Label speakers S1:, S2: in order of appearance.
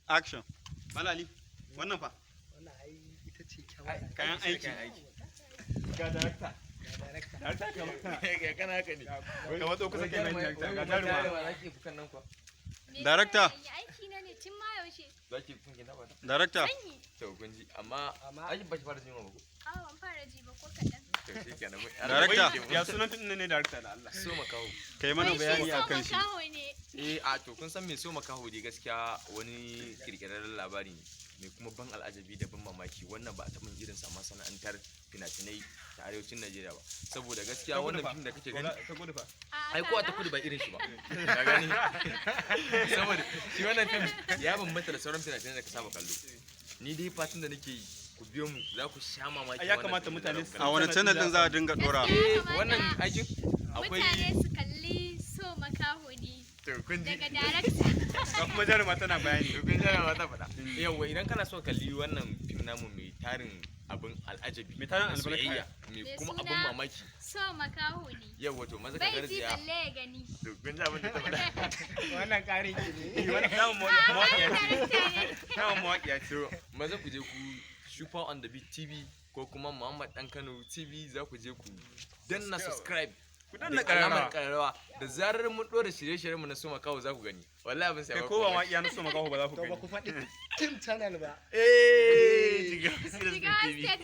S1: Action. Malali, wannan fa?
S2: Wannan ai ita ce kyawara.
S1: Kayan aiki. Ga darakta. Darakta
S3: Kai kana haka ne.
S1: ka matso kusa kenan darakta. Ga jaruma.
S3: Zaki fukan nan kwa.
S1: Darakta.
S4: Aiki na ne tun ma yaushe.
S3: Zaki fukan ki na ba.
S1: Darakta.
S3: To kun ji amma ai ba ki fara jin ba ko.
S4: A'a ban fara ji ba ko kaɗan.
S3: To shi kenan.
S1: Darakta, ya sunan tun ne darakta da Allah.
S3: So makaho.
S1: Kai mana bayani akan shi.
S4: Makaho ne.
S3: To kun san me so makaho dai gaskiya wani kirkirarren labari ne mai kuma ban al'ajabi da ban mamaki wannan ba a taɓa irin sa masana'antar fina-finai ta arewacin Najeriya ba saboda gaskiya wannan fim da kake gani
S1: Ta gudu fa.
S3: ai kowa ta kudu ba irin shi ba ka gani saboda shi wannan fim ya bambanta da sauran fina-finai da ka saba kallo ni dai fatan da nake yi ku biyo mu za ku sha mamaki
S1: Ya kamata mutane a wani channel din za a dinga dora.
S3: wannan aikin akwai
S4: Mutane su kalli so makaho ne.
S3: to kun ji
S4: Daga darakta.
S1: Ga kuma jaruma tana bayani.
S3: to kun jira mata faɗa yawa idan kana so kalli wannan fim namu mai tarin abin al'ajabi
S1: Mai tarin
S3: na
S1: albarka.
S3: soyayya, mai
S4: Mai
S3: kuma
S4: suna
S3: abin mamaki
S4: So makaho ne.
S3: yawa to maza ka
S4: Bai ji
S3: garziya
S4: balle ya gani.
S3: to kun ji abin da ta faɗa
S2: Wannan ƙarin ki ne.
S1: Wannan namu mawaƙiya ce.
S4: Darakta ne.
S1: Namu mawaƙiya ce.
S3: to maza ku je ku Super on the Beat TV ko kuma Muhammad Dan Kano TV za ku je ku danna subscribe
S1: Ku danna
S3: da alamar
S1: ƙararrawa.
S3: ƙararrawa da zarar mun ɗora shirye-shiryenmu na Soma Kawo za ku gani wallahi abin sai
S1: Kai
S3: ba
S1: ko ba ma iya na so makaho ba za ku
S2: To ba
S1: gani.
S2: ku faɗi Team Channel ba.
S3: eh
S4: Shiga